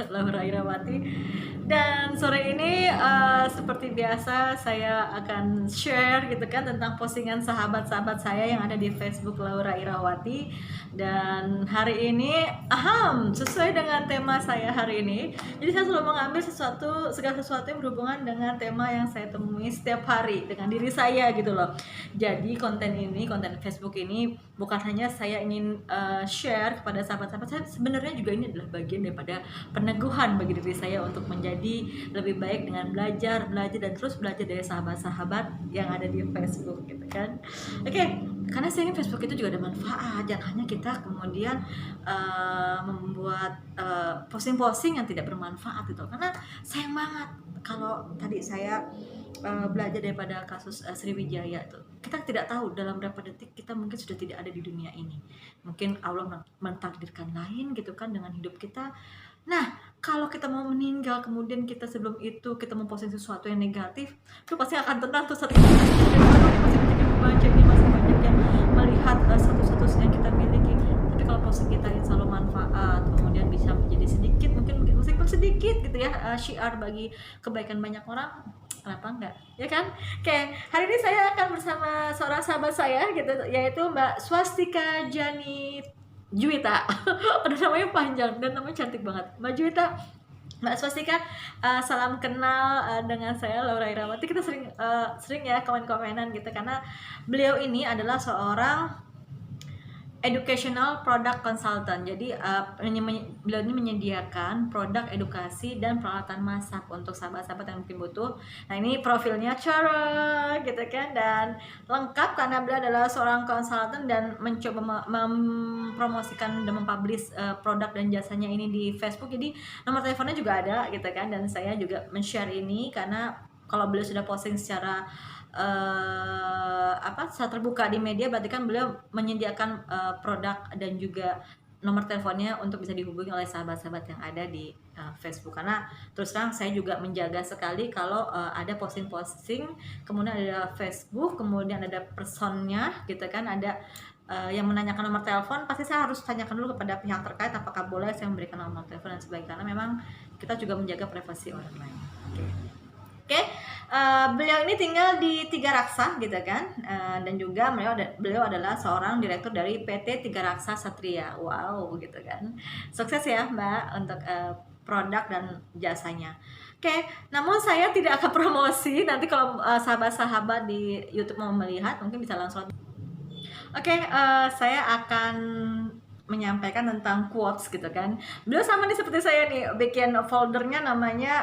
Laura Irawati. Dan sore ini seperti biasa saya akan share gitu kan tentang postingan sahabat-sahabat saya yang ada di Facebook Laura Irawati. Dan hari ini sesuai dengan tema saya hari ini. Jadi saya selalu mengambil segala sesuatu yang berhubungan dengan tema yang saya temui setiap hari dengan diri saya gitu loh. Jadi konten Facebook ini bukan hanya saya ingin share kepada sahabat-sahabat saya, sebenarnya juga ini adalah bagian daripada peneguhan bagi diri saya untuk menjadi lebih baik dengan belajar dan terus belajar dari sahabat-sahabat yang ada di Facebook gitu kan. Oke, karena saya ingin Facebook itu juga ada manfaat, jangan hanya kita kemudian membuat posting-posting yang tidak bermanfaat gitu. Karena sayang banget kalau tadi saya belajar daripada kasus Sriwijaya tuh, kita tidak tahu dalam berapa detik kita mungkin sudah tidak ada di dunia ini. Mungkin Allah mentakdirkan lain gitu kan dengan hidup kita. Nah, kalau kita mau meninggal, kemudian kita sebelum itu kita memposting sesuatu yang negatif, itu pasti akan tenang tuh saat itu masih banyak yang membaca, ini masih banyak yang melihat status-status yang kita miliki. Tapi kalau posting kita insya Allah manfaat, kemudian bisa menjadi sedikit, mungkin meskipun sedikit gitu ya, syiar bagi kebaikan banyak orang, kenapa enggak, ya kan? Oke, hari ini saya akan bersama seorang sahabat saya gitu, yaitu Mbak Swastika Jani Juwita. Udah namanya panjang dan namanya cantik banget, Mbak Juwita. Mbak Swastika, salam kenal dengan saya Laura Irawati. Kita sering ya komen-komenan gitu, karena beliau ini adalah seorang educational product consultant. Jadi beliau ini menyediakan produk edukasi dan peralatan masak untuk sahabat-sahabat yang mungkin butuh. Nah, ini profilnya cara gitu kan, dan lengkap karena beliau adalah seorang konsultan dan mencoba mempromosikan dan mempublish produk dan jasanya ini di Facebook. Jadi nomor teleponnya juga ada gitu kan, dan saya juga men-share ini karena kalau beliau sudah posting secara secara terbuka di media, berarti kan beliau menyediakan produk dan juga nomor teleponnya untuk bisa dihubungi oleh sahabat-sahabat yang ada di Facebook. Karena terus terang saya juga menjaga sekali kalau ada posting-posting, kemudian ada Facebook, kemudian ada personnya gitu kan, ada yang menanyakan nomor telepon, pasti saya harus tanyakan dulu kepada pihak terkait apakah boleh saya memberikan nomor telepon dan sebagainya, karena memang kita juga menjaga privasi orang lain. Oke. Beliau ini tinggal di Tiga Raksa gitu kan, dan juga beliau adalah seorang direktur dari PT Tiga Raksa Satria. Wow gitu kan, sukses ya Mbak untuk produk dan jasanya. Oke, namun saya tidak akan promosi, nanti kalau sahabat-sahabat di YouTube mau melihat mungkin bisa langsung. Oke, saya akan menyampaikan tentang quotes gitu kan. Beliau sama nih seperti saya nih, bikin foldernya namanya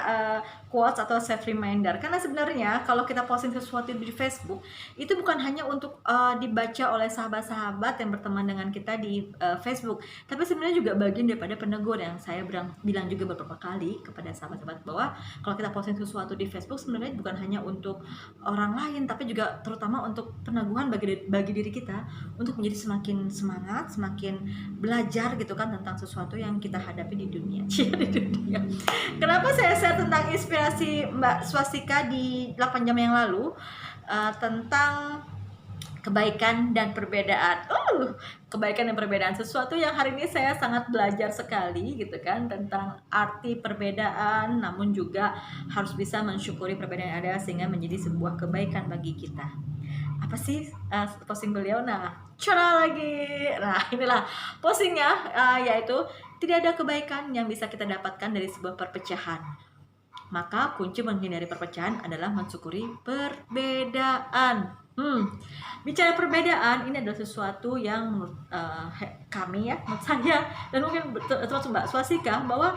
quotes atau self reminder. Karena sebenarnya kalau kita posting sesuatu di Facebook, itu bukan hanya untuk dibaca oleh sahabat-sahabat yang berteman dengan kita di Facebook, tapi sebenarnya juga bagian daripada penegur yang saya bilang juga beberapa kali kepada sahabat-sahabat, bahwa kalau kita posting sesuatu di Facebook sebenarnya bukan hanya untuk orang lain, tapi juga terutama untuk peneguhan bagi diri kita untuk menjadi semakin semangat, semakin belajar gitu kan tentang sesuatu yang kita hadapi di dunia. Di dunia. Kenapa saya share tentang inspirasi Mbak Swastika di 8 jam yang lalu tentang kebaikan dan perbedaan. Kebaikan dan perbedaan, sesuatu yang hari ini saya sangat belajar sekali gitu kan, tentang arti perbedaan, namun juga harus bisa mensyukuri perbedaan yang ada sehingga menjadi sebuah kebaikan bagi kita. Apa sih posting beliau? Nah, inilah postingnya, yaitu tidak ada kebaikan yang bisa kita dapatkan dari sebuah perpecahan. Maka kunci menghindari perpecahan adalah mensyukuri perbedaan. Bicara perbedaan, ini adalah sesuatu yang menurut kami ya, menurut saya dan mungkin termasuk Mbak Swastika, bahwa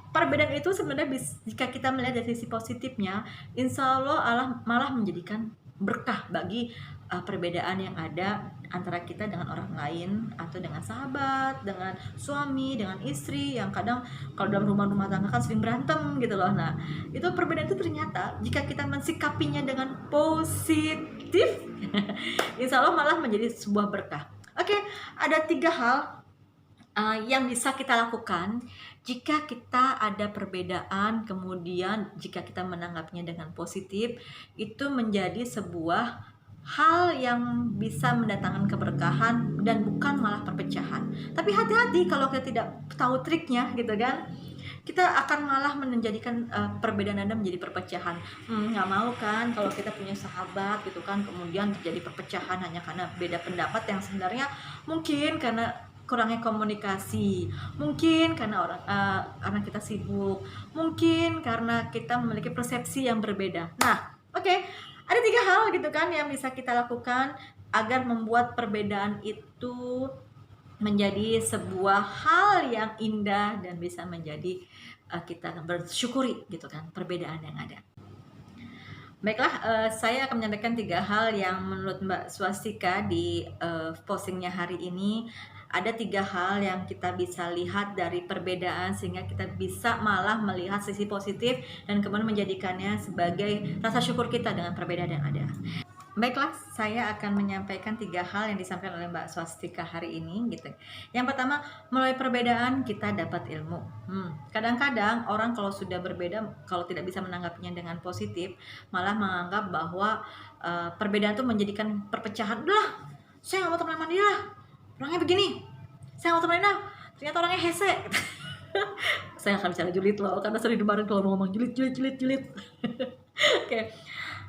perbedaan itu sebenarnya jika kita melihat dari sisi positifnya, insya Allah malah menjadikan berkah bagi perbedaan yang ada antara kita dengan orang lain, atau dengan sahabat, dengan suami, dengan istri, yang kadang kalau dalam rumah tangga kan sering berantem gitu loh. Nah, itu perbedaan itu ternyata jika kita mensikapinya dengan positif insya Allah malah menjadi sebuah berkah. Oke, ada 3 hal yang bisa kita lakukan jika kita ada perbedaan, kemudian jika kita menanggapinya dengan positif, itu menjadi sebuah hal yang bisa mendatangkan keberkahan dan bukan malah perpecahan. Tapi hati-hati kalau kita tidak tahu triknya gitu kan. kita akan malah menjadikan perbedaan Anda menjadi perpecahan. Nggak mau kan kalau kita punya sahabat gitu kan, kemudian terjadi perpecahan hanya karena beda pendapat yang sebenarnya mungkin karena kurangnya komunikasi, mungkin karena karena kita sibuk, mungkin karena kita memiliki persepsi yang berbeda. Nah, oke, ada 3 hal gitu kan yang bisa kita lakukan agar membuat perbedaan itu menjadi sebuah hal yang indah dan bisa menjadi kita bersyukuri gitu kan perbedaan yang ada. Baiklah, saya akan menyampaikan 3 hal yang menurut Mbak Swastika di postingnya hari ini. Ada 3 hal yang kita bisa lihat dari perbedaan sehingga kita bisa malah melihat sisi positif dan kemudian menjadikannya sebagai rasa syukur kita dengan perbedaan yang ada. Baiklah, saya akan menyampaikan 3 hal yang disampaikan oleh Mbak Swastika hari ini gitu. Yang pertama, melalui perbedaan kita dapat ilmu. Kadang-kadang orang kalau sudah berbeda, kalau tidak bisa menanggapinya dengan positif, malah menganggap bahwa perbedaan itu menjadikan perpecahan. Udah, saya nggak mau temenan sama dia lah, orangnya begini. Saya nggak mau temenan lah, ternyata orangnya hese. Saya akan bicara julid loh, karena sering kemarin kalau ngomong julid. Oke.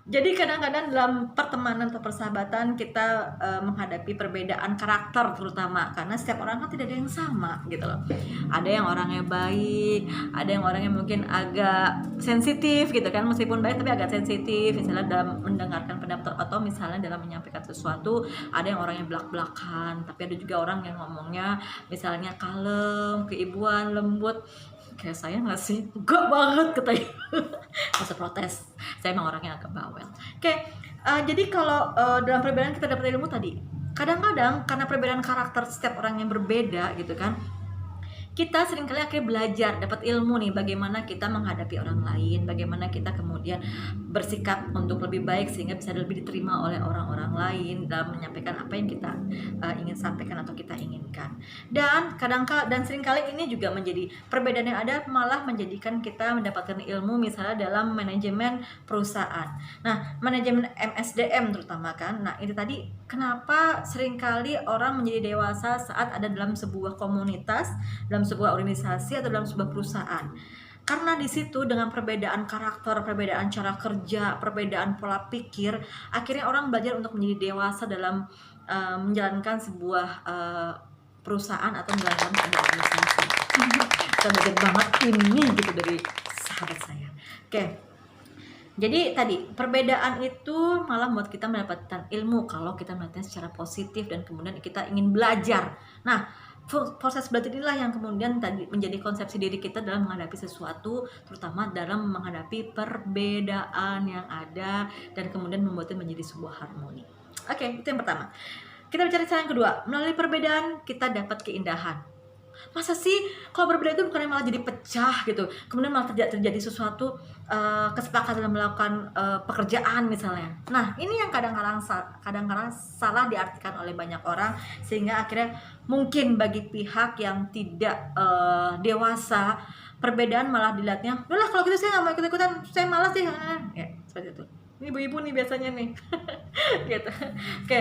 Jadi kadang-kadang dalam pertemanan atau persahabatan kita menghadapi perbedaan karakter terutama karena setiap orang kan tidak ada yang sama gitu loh. Ada yang orangnya baik, ada yang orangnya mungkin agak sensitif gitu kan, meskipun baik tapi agak sensitif misalnya dalam mendengarkan pendapat atau misalnya dalam menyampaikan sesuatu. Ada yang orangnya belak-belakan, tapi ada juga orang yang ngomongnya misalnya kalem, keibuan, lembut. Kayak saya nggak sih? Enggak banget katanya. Nggak usah protes, saya emang orangnya agak bawel. Jadi kalau dalam perbedaan kita dapat ilmu tadi, kadang-kadang karena perbedaan karakter setiap orang yang berbeda gitu kan, kita seringkali akhirnya belajar, dapat ilmu nih bagaimana kita menghadapi orang lain, bagaimana kita kemudian bersikap untuk lebih baik sehingga bisa lebih diterima oleh orang-orang lain dalam menyampaikan apa yang kita ingin sampaikan atau kita inginkan. Dan seringkali ini juga menjadi perbedaan yang ada malah menjadikan kita mendapatkan ilmu misalnya dalam manajemen perusahaan. Nah, manajemen MSDM terutama kan. Nah, ini tadi kenapa seringkali orang menjadi dewasa saat ada dalam sebuah komunitas, dalam sebuah organisasi atau dalam sebuah perusahaan. Karena di situ dengan perbedaan karakter, perbedaan cara kerja, perbedaan pola pikir, akhirnya orang belajar untuk menjadi dewasa dalam menjalankan sebuah perusahaan atau menjalankan sebuah organisasi. Saya belajar banget ini gitu dari sahabat saya. Oke. Jadi tadi perbedaan itu malah membuat kita mendapatkan ilmu kalau kita melihatnya secara positif dan kemudian kita ingin belajar. Nah, proses belajar inilah yang kemudian tadi menjadi konsepsi diri kita dalam menghadapi sesuatu, terutama dalam menghadapi perbedaan yang ada dan kemudian membuatnya menjadi sebuah harmoni. Oke, itu yang pertama. Kita bicara cara yang kedua, melalui perbedaan kita dapat keindahan. Masa sih kalau berbeda itu bukannya malah jadi pecah gitu, kemudian malah terjadi sesuatu kesepakatan dalam melakukan pekerjaan misalnya. Nah, ini yang kadang-kadang salah diartikan oleh banyak orang sehingga akhirnya mungkin bagi pihak yang tidak dewasa, perbedaan malah dilihatnya, udahlah kalau gitu saya nggak mau ikut-ikutan, saya malas sih, ya seperti itu. Ini ibu-ibu nih biasanya nih. Gitu. Oke.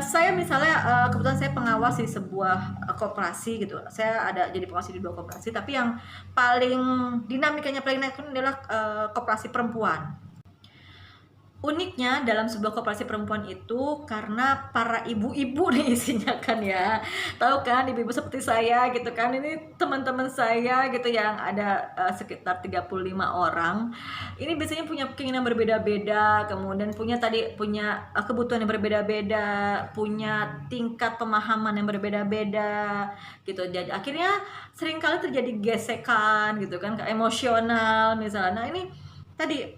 Saya misalnya kebetulan saya pengawas di sebuah koperasi gitu. Saya ada jadi pengawas di 2 koperasi, tapi yang paling dinamikanya paling naik adalah koperasi perempuan. Uniknya dalam sebuah koperasi perempuan itu karena para ibu-ibu nih isinya kan ya. Tahu kan ibu-ibu seperti saya gitu kan. Ini teman-teman saya gitu yang ada sekitar 35 orang. Ini biasanya punya keinginan berbeda-beda, kemudian punya kebutuhan yang berbeda-beda, punya tingkat pemahaman yang berbeda-beda gitu. Jadi akhirnya seringkali terjadi gesekan gitu kan, emosional misalnya. Nah, ini tadi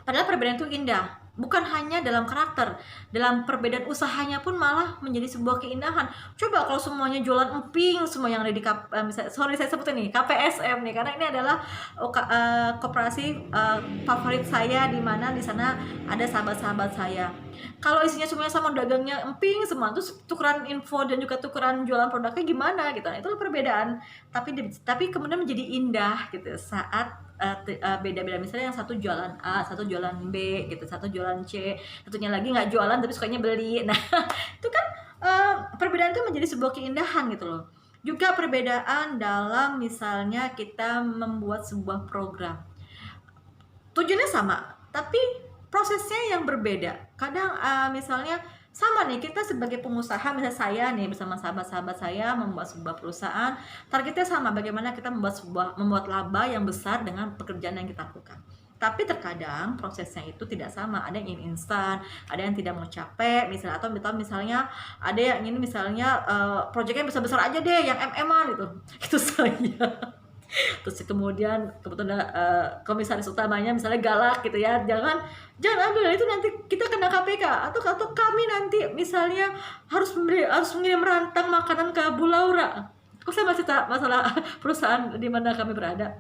padahal perbedaan itu indah, bukan hanya dalam karakter, dalam perbedaan usahanya pun malah menjadi sebuah keindahan. Coba kalau semuanya jualan emping, semua yang ada di saya sebutin nih KPSM nih, karena ini adalah koperasi favorit saya, di mana di sana ada sahabat-sahabat saya. Kalau isinya semuanya sama, dagangnya emping semua, terus tukeran info dan juga tukeran jualan produknya gimana gitu. Nah, itu perbedaan, tapi kemudian menjadi indah gitu saat beda-beda. Misalnya yang satu jualan A, satu jualan B gitu, satu jualan C, satunya lagi nggak jualan tapi sukanya beli. Nah, itu kan perbedaan itu menjadi sebuah keindahan gitu loh. Juga perbedaan dalam misalnya kita membuat sebuah program. Tujuannya sama, tapi prosesnya yang berbeda. Kadang misalnya sama nih, kita sebagai pengusaha, misalnya saya nih bersama sahabat-sahabat saya membuat sebuah perusahaan, targetnya sama, bagaimana kita membuat laba yang besar dengan pekerjaan yang kita lakukan. Tapi terkadang prosesnya itu tidak sama, ada yang ingin instan, ada yang tidak mau capek misalnya, atau misalnya ada yang ingin misalnya proyeknya besar-besar aja deh, yang MM-an gitu. Itu saya. Terus kemudian kebetulan komisaris utamanya misalnya galak gitu ya, jangan ambil itu, nanti kita kena KPK, atau kami nanti misalnya harus mengirim rantang makanan ke Bu Laura. Kok saya masih tak masalah perusahaan di mana kami berada.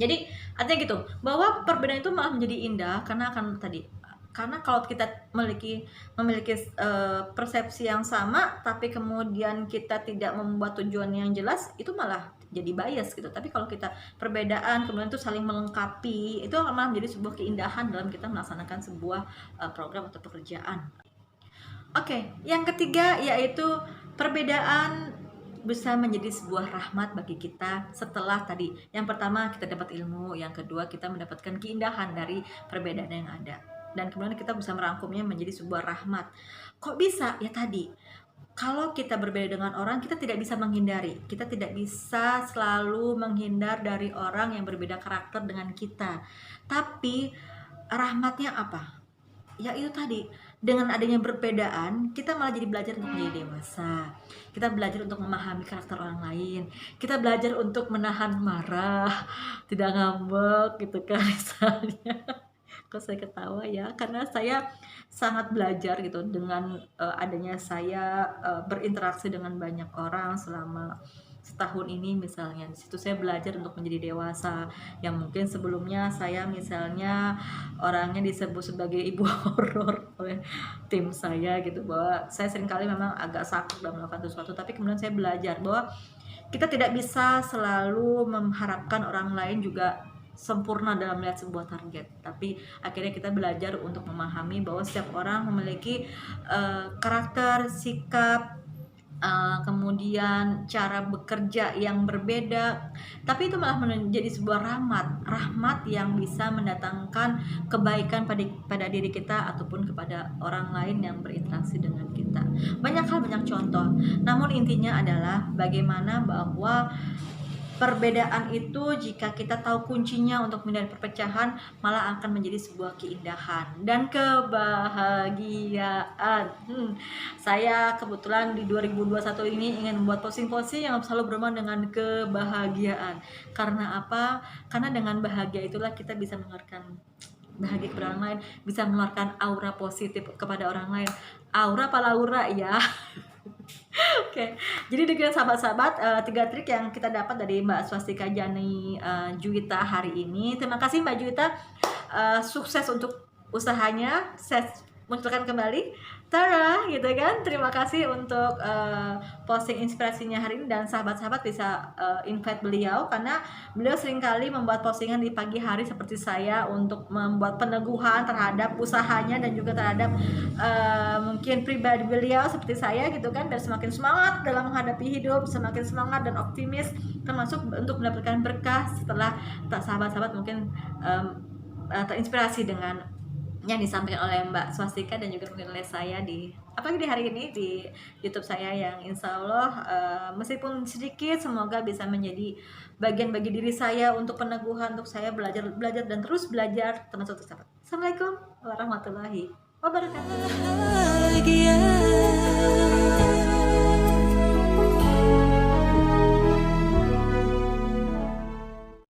Jadi artinya gitu, bahwa perbedaan itu malah menjadi indah karena kalau kita memiliki persepsi yang sama, tapi kemudian kita tidak membuat tujuan yang jelas, itu malah jadi bias gitu. Tapi kalau kita perbedaan kemudian itu saling melengkapi, itu malah menjadi sebuah keindahan dalam kita melaksanakan sebuah program atau pekerjaan. Oke, yang ketiga yaitu perbedaan bisa menjadi sebuah rahmat bagi kita setelah tadi. Yang pertama kita dapat ilmu, yang kedua kita mendapatkan keindahan dari perbedaan yang ada. Dan kemudian kita bisa merangkumnya menjadi sebuah rahmat. Kok bisa? Ya tadi, kalau kita berbeda dengan orang, kita tidak bisa menghindari. Kita tidak bisa selalu menghindar dari orang yang berbeda karakter dengan kita. Tapi rahmatnya apa? Ya itu tadi, dengan adanya perbedaan, kita malah jadi belajar untuk menjadi dewasa. Kita belajar untuk memahami karakter orang lain. Kita belajar untuk menahan marah, tidak ngambek gitu kan misalnya. Kok saya ketawa ya, karena saya sangat belajar gitu dengan adanya saya berinteraksi dengan banyak orang selama setahun ini misalnya. Di situ saya belajar untuk menjadi dewasa, yang mungkin sebelumnya saya misalnya orangnya disebut sebagai ibu horor oleh tim saya gitu, bahwa saya seringkali memang agak sakit dalam melakukan sesuatu. Tapi kemudian saya belajar bahwa kita tidak bisa selalu mengharapkan orang lain juga sempurna dalam melihat sebuah target, tapi akhirnya kita belajar untuk memahami bahwa setiap orang memiliki karakter, sikap, kemudian cara bekerja yang berbeda, tapi itu malah menjadi sebuah rahmat yang bisa mendatangkan kebaikan pada diri kita ataupun kepada orang lain yang berinteraksi dengan kita. Banyak hal, banyak contoh, namun intinya adalah bagaimana bahwa perbedaan itu, jika kita tahu kuncinya untuk menghindari perpecahan, malah akan menjadi sebuah keindahan dan kebahagiaan. Saya kebetulan di 2021 ini ingin membuat posting-posting yang selalu berhubungan dengan kebahagiaan. Karena apa? Karena dengan bahagia itulah kita bisa mengeluarkan bahagia kepada orang lain, bisa mengeluarkan aura positif kepada orang lain. Aura apa Laura ya? Oke, jadi dengan sahabat-sahabat, 3 trik yang kita dapat dari Mbak Swastika Jani Juwita hari ini. Terima kasih Mbak Juwita, sukses untuk usahanya. Saya munculkan kembali Tara gitu kan. Terima kasih untuk posting inspirasinya hari ini, dan sahabat-sahabat bisa invite beliau karena beliau seringkali membuat postingan di pagi hari seperti saya untuk membuat peneguhan terhadap usahanya dan juga terhadap mungkin pribadi beliau seperti saya gitu kan, biar semakin semangat dalam menghadapi hidup, semakin semangat dan optimis, termasuk untuk mendapatkan berkah setelah sahabat-sahabat mungkin terinspirasi dengan yang disampaikan oleh Mbak Swastika dan juga mungkin oleh saya di apalagi di hari ini di YouTube saya, yang insya Allah meskipun sedikit semoga bisa menjadi bagian bagi diri saya untuk peneguhan, untuk saya belajar dan terus belajar termasuk sahabat. Assalamualaikum warahmatullahi wabarakatuh.